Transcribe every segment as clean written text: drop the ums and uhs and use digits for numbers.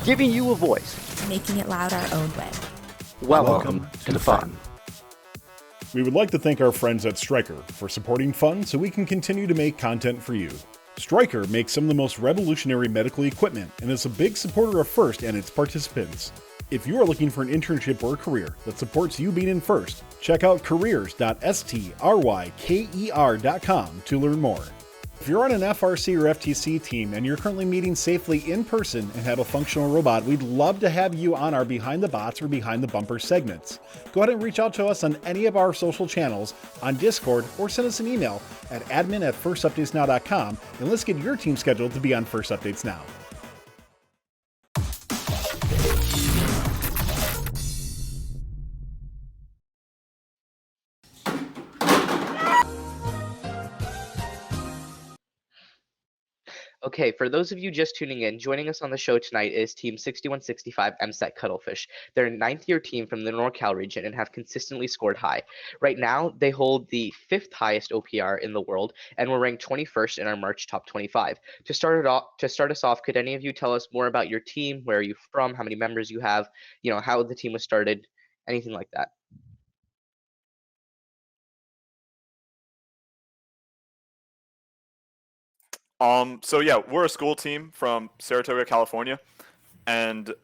giving you a voice, making it loud our own way. Welcome to the fun. We would like to thank our friends at Stryker for supporting fun so we can continue to make content for you. Stryker makes some of the most revolutionary medical equipment and is a big supporter of FIRST and its participants. If you are looking for an internship or career that supports you being in FIRST, check out careers.stryker.com to learn more. If you're on an FRC or FTC team and you're currently meeting safely in person and have a functional robot, we'd love to have you on our Behind the Bots or Behind the Bumper segments. Go ahead and reach out to us on any of our social channels, on Discord, or send us an email at admin@firstupdatesnow.com and let's get your team scheduled to be on First Updates Now. Okay, for those of you just tuning in, joining us on the show tonight is Team 6165 MSET CuttleFish. They're a ninth-year team from the NorCal region and have consistently scored high. Right now, they hold the 5th highest OPR in the world, and we're ranked 21st in our March Top 25. To start us off, could any of you tell us more about your team? Where are you from? How many members you have? You know, how the team was started? Anything like that. So yeah, we're a school team from Saratoga, California, and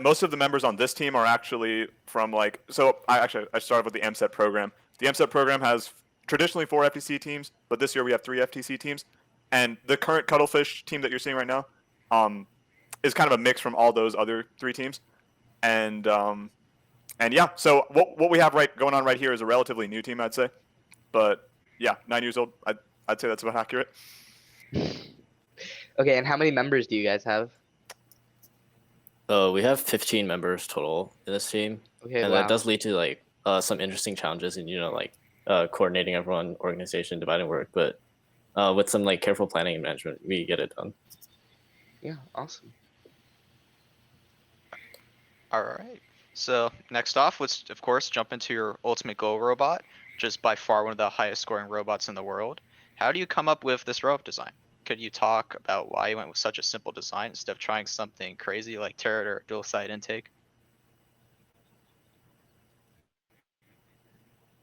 most of the members on this team are actually from I started with the MSET program. The MSET program has traditionally 4 FTC teams, but this year we have 3 FTC teams, and the current CuttleFish team that you're seeing right now, is kind of a mix from all those other 3 teams, and yeah, so what we have going on right here is a relatively new team, I'd say, but yeah, 9 years old, I'd say that's about accurate. Okay, and how many members do you guys have? We have 15 members total in this team. Okay, and wow. that does lead to some interesting challenges in coordinating everyone, organization, dividing work. But with some careful planning and management, we get it done. Yeah, awesome. All right. So next off, let's of course jump into your ultimate goal robot, which is by far one of the highest scoring robots in the world. How do you come up with this robot design? Could you talk about why you went with such a simple design instead of trying something crazy like turret or dual side intake?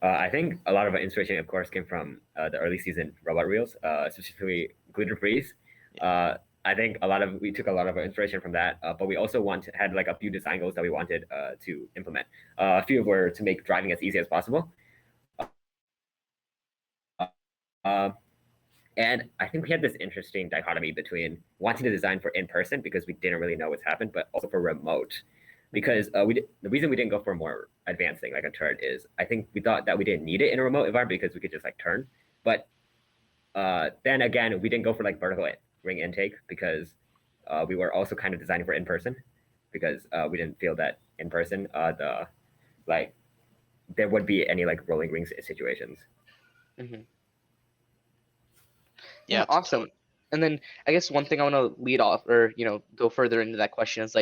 I think a lot of our inspiration, of course, came from the early season robot reels, specifically gluten freeze. I think we took a lot of our inspiration from that, but we also had a few design goals that we wanted to implement. A few were to make driving as easy as possible. And I think we had this interesting dichotomy between wanting to design for in-person because we didn't really know what's happened, but also for remote. Because the reason we didn't go for a more advanced thing like a turret is I think we thought that we didn't need it in a remote environment because we could just turn. But then again, we didn't go for vertical ring intake because we were also kind of designing for in-person because we didn't feel that in-person there would be any rolling rings situations. Mm-hmm. Yeah, awesome. And then I guess one thing I want to lead off or, go further into that question is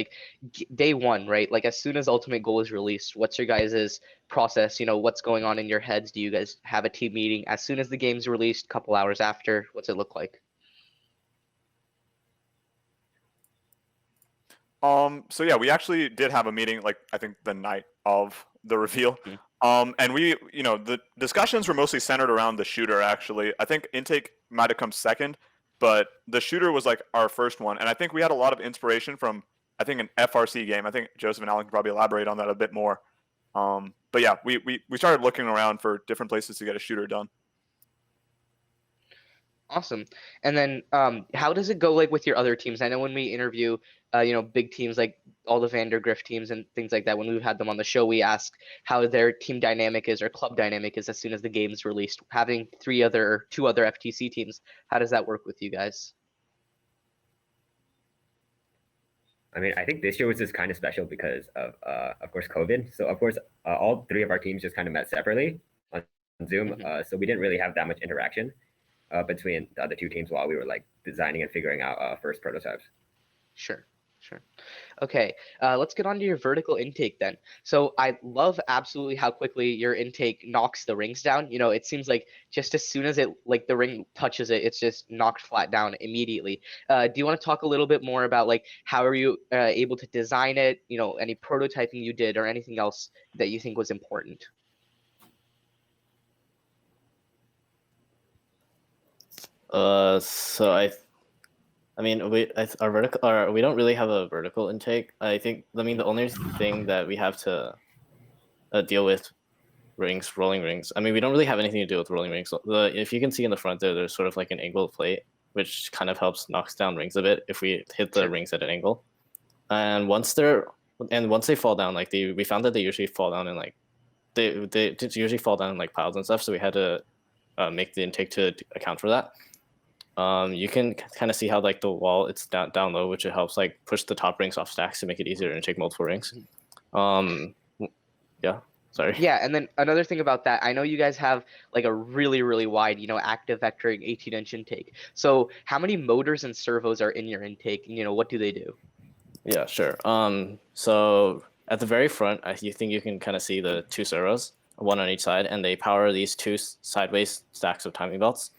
day one, right? As soon as Ultimate Goal is released, what's your guys' process? What's going on in your heads? Do you guys have a team meeting as soon as the game's released, a couple hours after? What's it look like? So yeah, we actually did have a meeting, I think the night of the reveal. Mm-hmm. And we, the discussions were mostly centered around the shooter, actually. I think intake might have come second, but the shooter was our first one. And I think we had a lot of inspiration from, I think, an FRC game. I think Joseph and Alan can probably elaborate on that a bit more. But yeah, we started looking around for different places to get a shooter done. Awesome. And then how does it go with your other teams? I know when we interview big teams like all the Vandergrift teams and things like that, when we've had them on the show, we ask how their team dynamic is or club dynamic is as soon as the game's released. Having 2 other FTC teams, how does that work with you guys? I mean, I think this year was just kind of special because of course, COVID. So of course, all 3 of our teams just kind of met separately on Zoom. Mm-hmm. So we didn't really have that much interaction between the other 2 teams while we were designing and figuring out first prototypes. Sure. Okay, let's get on to your vertical intake then. So I love absolutely how quickly your intake knocks the rings down. It seems like just as soon as the ring touches it, it's just knocked flat down immediately. Do you want to talk a little bit more about how are you able to design it? Any prototyping you did or anything else that you think was important? So I mean, our vertical, we don't really have a vertical intake. I mean, the only thing that we have to deal with rolling rings. I mean, we don't really have anything to do with rolling rings. If you can see in the front there's sort of like an angled plate, which kind of helps knocks down rings a bit if we hit the rings at an angle. And once they fall down, we found that they usually fall down in they usually fall down in piles and stuff. So we had to make the intake to account for that. You can kind of see how the wall it's down low, which it helps push the top rings off stacks to make it easier to take multiple rings. Yeah, sorry. Yeah, and then another thing about that, I know you guys have a really, really wide, active vectoring 18-inch intake. So how many motors and servos are in your intake? And, what do they do? Yeah, sure. So at the very front, you think you can kind of see the two servos, one on each side, and they power these two sideways stacks of timing belts,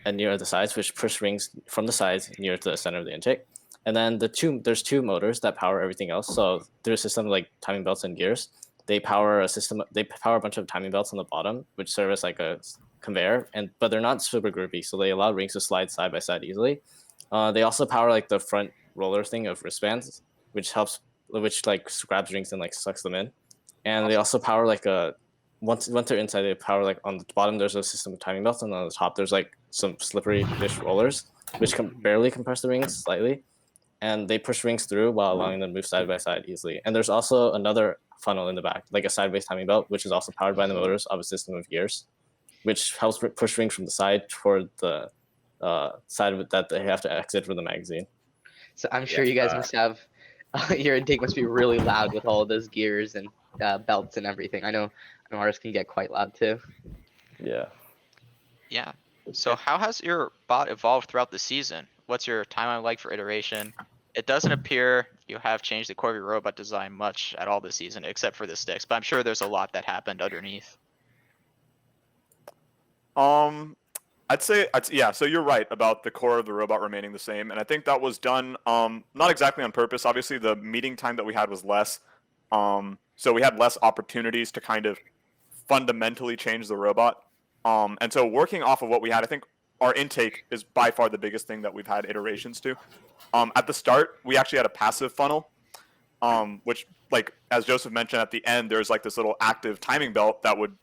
and near the sides, which push rings from the sides near to the center of the intake. And then there's two motors that power everything else. So there's a system like timing belts and gears. They power a bunch of timing belts on the bottom, which serve as a conveyor, but they're not super groupy, so they allow rings to slide side by side easily. They also power the front roller thing of wristbands, which grabs rings and sucks them in. And they also power once they're inside, they power on the bottom there's a system of timing belts, and on the top there's some slippery fish rollers, which can barely compress the rings slightly, and they push rings through while allowing them to move side by side easily. And there's also another funnel in the back, a sideways timing belt, which is also powered by the motors of a system of gears, which helps push rings from the side toward the side that they have to exit for the magazine. So I'm sure you guys must have your intake must be really loud with all of those gears and belts and everything. I know ours can get quite loud too. Yeah. Yeah. So how has your bot evolved throughout the season? What's your timeline like for iteration? It doesn't appear you have changed the core of your robot design much at all this season, except for the sticks, but I'm sure there's a lot that happened underneath. I'd say yeah. So you're right about the core of the robot remaining the same, and I think that was done not exactly on purpose. Obviously, the meeting time that we had was less, so we had less opportunities to kind of fundamentally change the robot. And so working off of what we had, I think our intake is by far the biggest thing that we've had iterations to. At the start, we actually had a passive funnel, which, as Joseph mentioned at the end, there's this little active timing belt that would,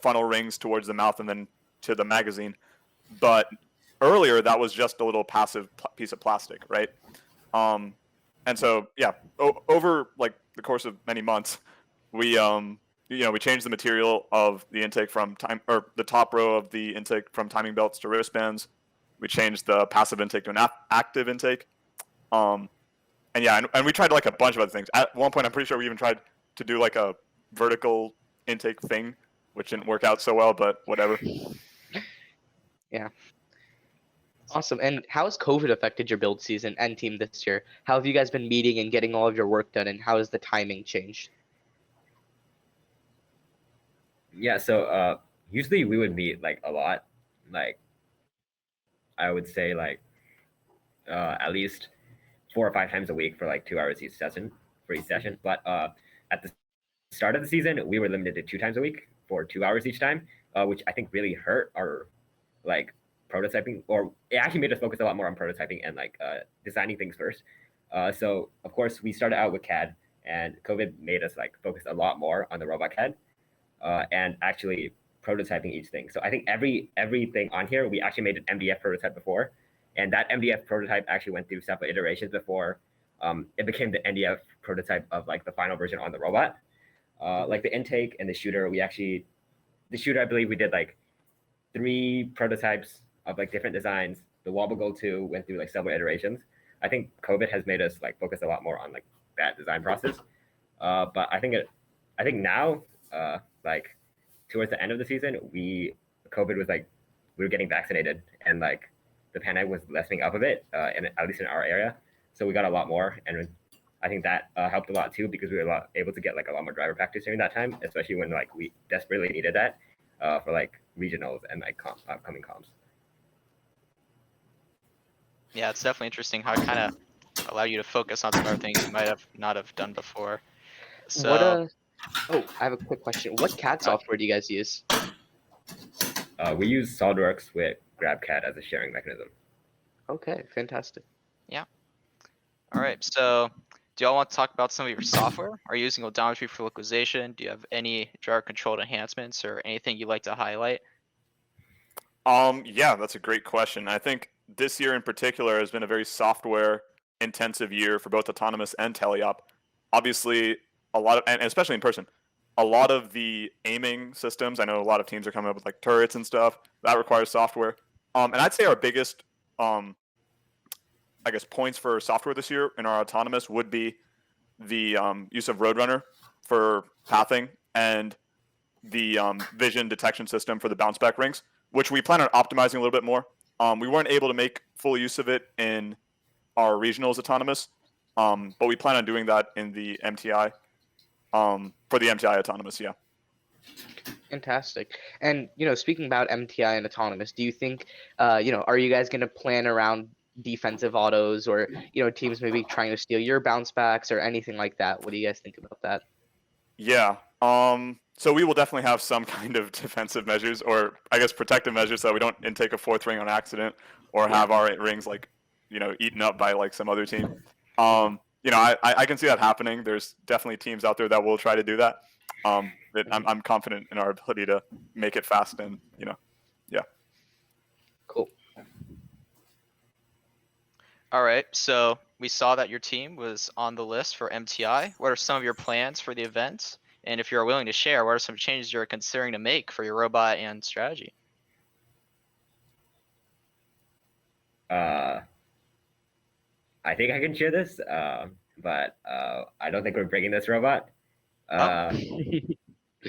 funnel rings towards the mouth and then to the magazine. But earlier, that was just a little passive piece of plastic, right? And so, yeah, over the course of many months, we we changed the material of the intake from the top row of the intake from timing belts to wristbands. We changed the passive intake to an active intake. And yeah, and we tried a bunch of other things. At one point, I'm pretty sure we even tried to do a vertical intake thing, which didn't work out so well, but whatever. Yeah. Awesome. And how has COVID affected your build season and team this year? How have you guys been meeting and getting all of your work done, and how has the timing changed? Yeah, so usually we would meet a lot. I would say at least 4 or 5 times a week for 2 hours each session for each session. But at the start of the season, we were limited to 2 times a week for 2 hours each time, which I think really hurt our prototyping, or it actually made us focus a lot more on prototyping and designing things first. So of course we started out with CAD, and COVID made us focus a lot more on the robot CAD and actually prototyping each thing. So I think everything on here, we actually made an MDF prototype before, and that MDF prototype actually went through separate iterations before it became the NDF prototype of the final version on the robot. The intake and the shooter, the shooter, I believe we did 3 prototypes of different designs. The Wobble Go 2 went through several iterations. I think COVID has made us focus a lot more on that design process. But I think now towards the end of the season, COVID was we were getting vaccinated, and the pandemic was lessening up a bit, and at least in our area. So we got a lot more, and I think that helped a lot too, because we were able to get like a lot more driver practice during that time, especially when like we desperately needed that for like regionals and like upcoming comps. Yeah, it's definitely interesting how it kind of allow you to focus on some other things you might have not have done before. So, Oh, I have a quick question. What CAD software do you guys use? We use SolidWorks with GrabCAD as a sharing mechanism. Okay, fantastic. all right. So, do y'all want to talk about some of your software? Are you using odometry for localization? Do you have any driver controlled enhancements or anything you'd like to highlight? Yeah, that's a great question. I think this year in particular has been a very software intensive year for both autonomous and teleop. Obviously, a lot of, and especially in person, a lot of the aiming systems. I know a lot of teams are coming up with like turrets and stuff that requires software. And I'd say our biggest, I guess, points for software this year in our autonomous would be the use of Roadrunner for pathing and the vision detection system for the bounce back rings, which we plan on optimizing a little bit more. We weren't able to make full use of it in our regionals autonomous, but we plan on doing that in the MTI, for the MTI autonomous, yeah. Fantastic. And, speaking about MTI and autonomous, do you think, are you guys going to plan around defensive autos or, teams maybe trying to steal your bounce backs or anything like that? What do you guys think about that? Yeah. So we will definitely have some kind of defensive measures, or I guess protective measures, so we don't intake a fourth ring on accident or have our rings like, eaten up by like some other team. I can see that happening. There's definitely teams out there that will try to do that. But I'm confident in our ability to make it fast and, yeah. Cool. All right. So, we saw that your team was on the list for MTI. What are some of your plans for the event? And if you're willing to share, what are some changes you're considering to make for your robot and strategy? I think I can share this, but I don't think we're bringing this robot. I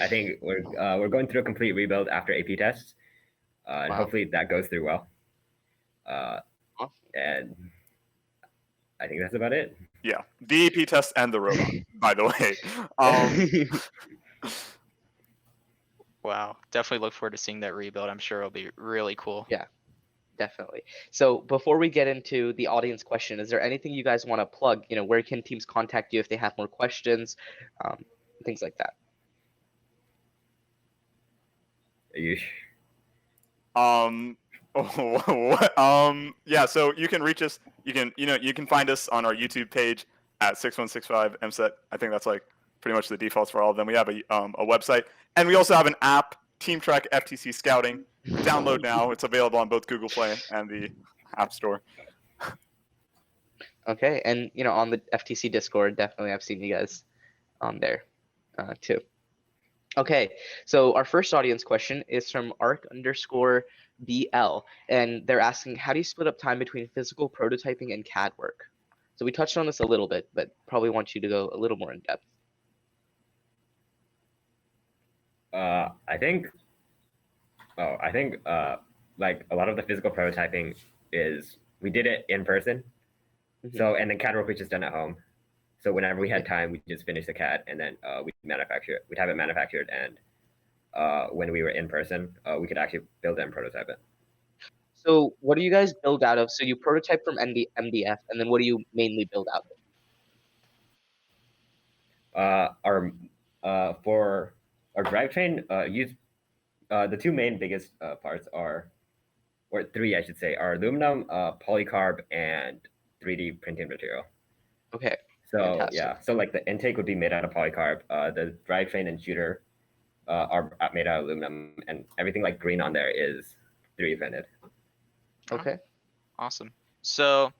think we're going through a complete rebuild after AP tests, and hopefully that goes through well. And I think that's about it. Yeah, the AP test and the robot, by the way. Wow, definitely look forward to seeing that rebuild. I'm sure it'll be really cool. Yeah, definitely. So before we get into the audience question, is there anything you guys want to plug? Where can teams contact you if they have more questions, things like that? Yeah, so you can reach us. You can find us on our YouTube page at 6165 MSET. I think that's like pretty much the defaults for all of them. We have a website, and we also have an app, Team Track FTC Scouting. Download now. It's available on both Google Play and the App Store. Okay, and on the FTC Discord, definitely I've seen you guys on there too. Okay, so our first audience question is from arc_BL, and they're asking, how do you split up time between physical prototyping and CAD work? So we touched on this a little bit, but probably want you to go a little more in depth. I think like a lot of the physical prototyping is we did it in person. Mm-hmm. So, and then CAD work was just done at home. So whenever we had time, we just finished the CAD and then we'd have it manufactured. And when we were in person, we could actually build it and prototype it. So what do you guys build out of? So you prototype from MDF, and then what do you mainly build out of? For our drivetrain, the two main biggest parts are, or three I should say, are aluminum, polycarb, and 3D printing material. Okay. So fantastic. Yeah, so like the intake would be made out of polycarb. The drivetrain and shooter are made out of aluminum, and everything like green on there is 3D printed. Okay. Awesome. So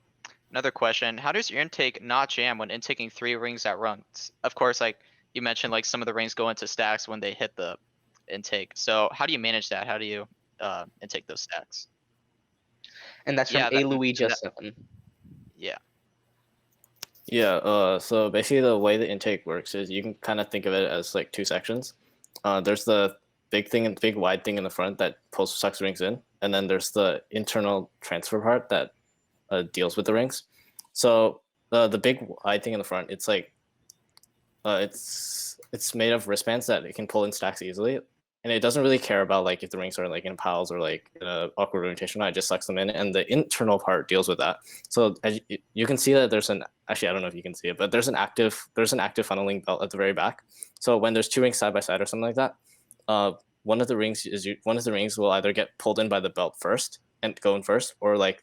another question, how does your intake not jam when intaking 3 rings at runs? Of course, like you mentioned, like some of the rings go into stacks when they hit the intake. So how do you manage that? How do you intake those stacks? And that's from Luigi7. Yeah. Yeah, so basically the way the intake works is you can kind of think of it as like 2 sections. There's the big wide thing in the front that sucks rings in, and then there's the internal transfer part that deals with the rings. So the big wide thing in the front, it's like it's made of wristbands that it can pull in stacks easily, and it doesn't really care about like if the rings are like in piles or like in a awkward rotation. It just sucks them in, and the internal part deals with that. So as you can see that there's an actually I don't know if you can see it, but there's an active funneling belt at the very back. So when there's two rings side by side or something like that, one of the rings will either get pulled in by the belt first and go in first, or like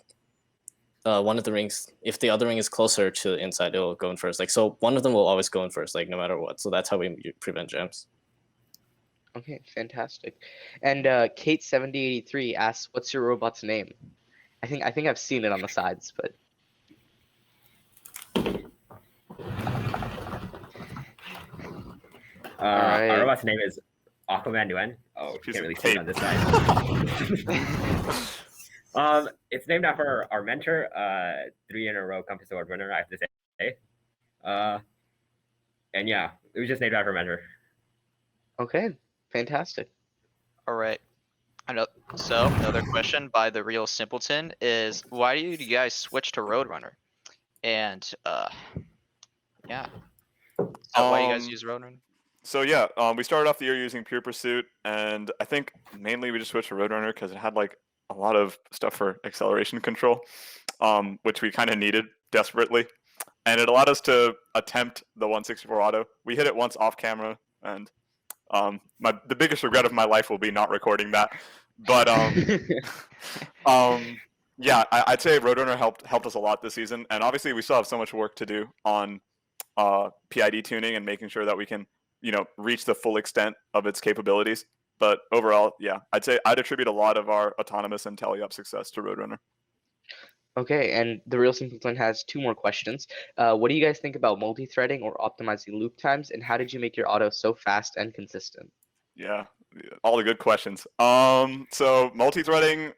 one of the rings, if the other ring is closer to the inside, it'll go in first. Like, so one of them will always go in first, like no matter what. So that's how we prevent jams. Okay, fantastic. And Kate7083 asks, "What's your robot's name?" I think I've seen it on the sides, but Alright. Our robot's name is Aquaman Nguyen. Oh, She's can't a really see it Kate. on this side. It's named after our mentor, 3 in a row Compass Award winner, I have to say. And yeah, it was just named after our mentor. okay, fantastic. All right. So another question by the Real Simpleton is, why do you guys switch to Roadrunner? And yeah. So why do you guys use Roadrunner? So yeah, we started off the year using Pure Pursuit, and I think mainly we just switched to Roadrunner because it had like a lot of stuff for acceleration control, which we kind of needed desperately, and it allowed us to attempt the 164 auto. We hit it once off camera, and the biggest regret of my life will be not recording that. But yeah, I'd say Roadrunner helped us a lot this season, and obviously we still have so much work to do on PID tuning and making sure that we can reach the full extent of its capabilities. But overall, yeah, I'd say I'd attribute a lot of our autonomous and tally-up success to Roadrunner. Okay, and the Real Simpleton has 2 more questions. What do you guys think about multi-threading or optimizing loop times, and how did you make your auto so fast and consistent? Yeah, all the good questions. So multi-threading,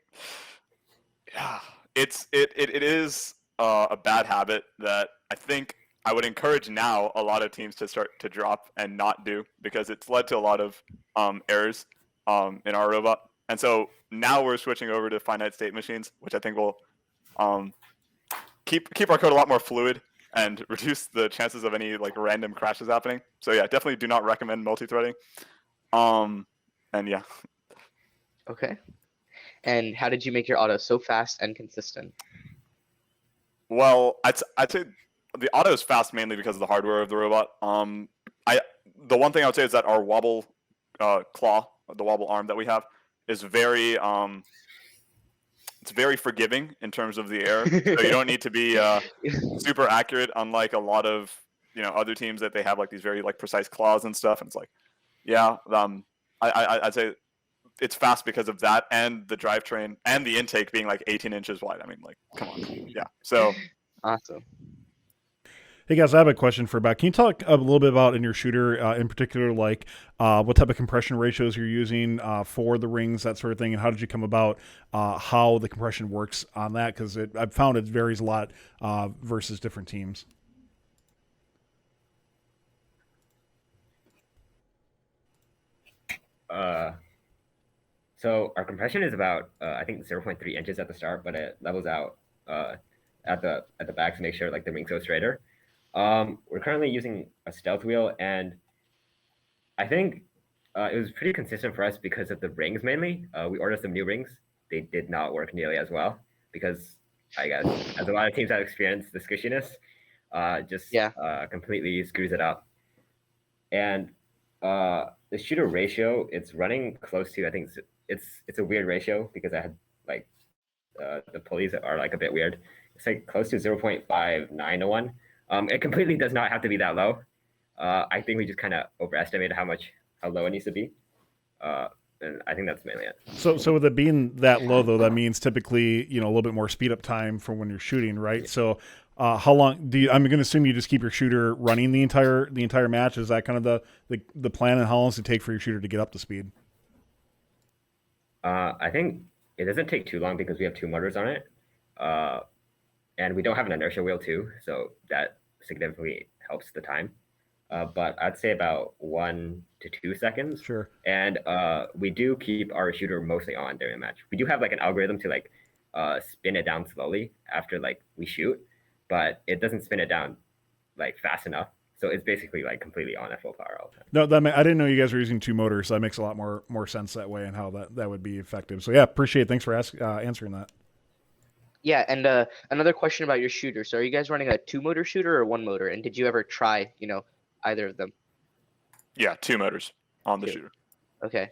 yeah, it is a bad habit that I think I would encourage now a lot of teams to start to drop and not do, because it's led to a lot of errors in our robot. And so now we're switching over to finite state machines, which I think will keep our code a lot more fluid and reduce the chances of any like random crashes happening. So yeah, definitely do not recommend multi-threading. And yeah. Okay. And how did you make your auto so fast and consistent? Well, I'd say the auto is fast mainly because of the hardware of the robot. The one thing I would say is that our wobble claw, the wobble arm that we have, is very it's very forgiving in terms of the error. So you don't need to be super accurate, unlike a lot of other teams that they have like these very like precise claws and stuff. And it's like, yeah, I'd say it's fast because of that, and the drivetrain and the intake being like 18 inches wide. I mean, like, come on, yeah. So Awesome. Hey guys, I have a question for Beck. Can you talk a little bit about in your shooter, in particular, like what type of compression ratios you're using for the rings, that sort of thing, and how did you come about how the compression works on that? Because I've found it varies a lot versus different teams. So our compression is about I think 0.3 inches at the start, but it levels out at the back to make sure like the rings go straighter. We're currently using a stealth wheel, and I think it was pretty consistent for us because of the rings mainly. We ordered some new rings. They did not work nearly as well because I guess as a lot of teams have experienced, the squishiness completely screws it up. And the shooter ratio, it's running close to, I think it's a weird ratio because I had like the pulleys are like a bit weird. It's like close to 0.59 to 1. It completely does not have to be that low. I think we just kind of overestimated how low it needs to be. And I think that's mainly it. So with it being that low, though, that means typically, a little bit more speed up time for when you're shooting, right? Yeah. So how long I'm going to assume you just keep your shooter running the entire match. Is that kind of the plan, and how long does it take for your shooter to get up to speed? I think it doesn't take too long because we have 2 motors on it. And we don't have an inertia wheel too, so that significantly helps the time. But I'd say about 1 to 2 seconds. Sure. And we do keep our shooter mostly on during the match. We do have like an algorithm to like spin it down slowly after like we shoot. but it doesn't spin it down like fast enough. So it's basically like completely on at full power all the time. No, I didn't know you guys were using 2 motors, so that makes a lot more sense that way and how that would be effective. So yeah, appreciate it. Thanks for answering that. Yeah, and another question about your shooter. So are you guys running a 2-motor shooter or 1 motor? And did you ever try, either of them? Yeah, 2 motors on the 2. shooter. Okay,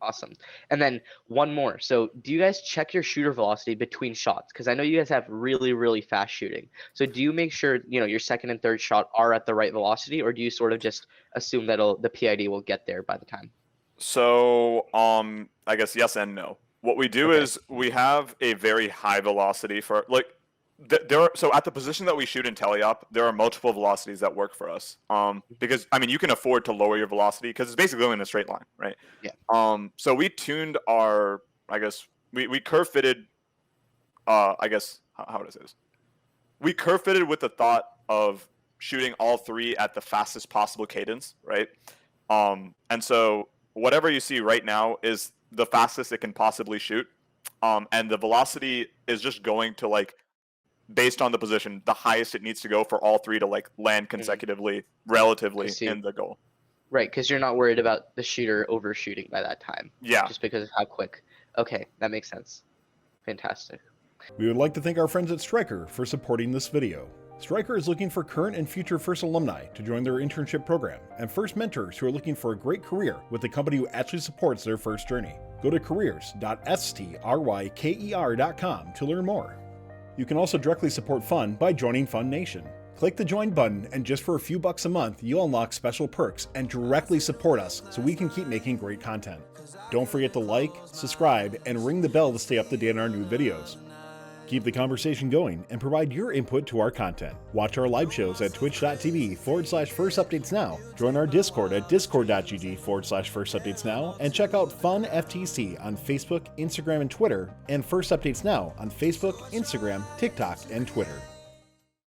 awesome. And then one more. So do you guys check your shooter velocity between shots? Because I know you guys have really, really fast shooting. So do you make sure, your second and third shot are at the right velocity, or do you sort of just assume that the PID will get there by the time? So, I guess yes and no. What we do Okay. is we have a very high velocity for so at the position that we shoot in teleop, there are multiple velocities that work for us. Because you can afford to lower your velocity because it's basically going in a straight line, right? Yeah. So we tuned our, we curve fitted, how would I say this? We curve fitted with the thought of shooting all 3 at the fastest possible cadence, right? And so whatever you see right now is the fastest it can possibly shoot. And the velocity is just going to based on the position, the highest it needs to go for all 3 to land consecutively, relatively in the goal. Right, because you're not worried about the shooter overshooting by that time. Yeah. Just because of how quick. Okay, that makes sense. Fantastic. We would like to thank our friends at Stryker for supporting this video. Stryker is looking for current and future FIRST alumni to join their internship program, and FIRST mentors who are looking for a great career with a company who actually supports their FIRST journey. Go to careers.stryker.com to learn more. You can also directly support Fun by joining Fun Nation. Click the join button, and just for a few bucks a month, you'll unlock special perks and directly support us so we can keep making great content. Don't forget to like, subscribe, and ring the bell to stay up to date on our new videos. Keep the conversation going and provide your input to our content. Watch our live shows at twitch.tv/firstupdatesnow. Join our Discord at discord.gg/firstupdatesnow. And check out Fun FTC on Facebook, Instagram, and Twitter, and First Updates Now on Facebook, Instagram, TikTok, and Twitter.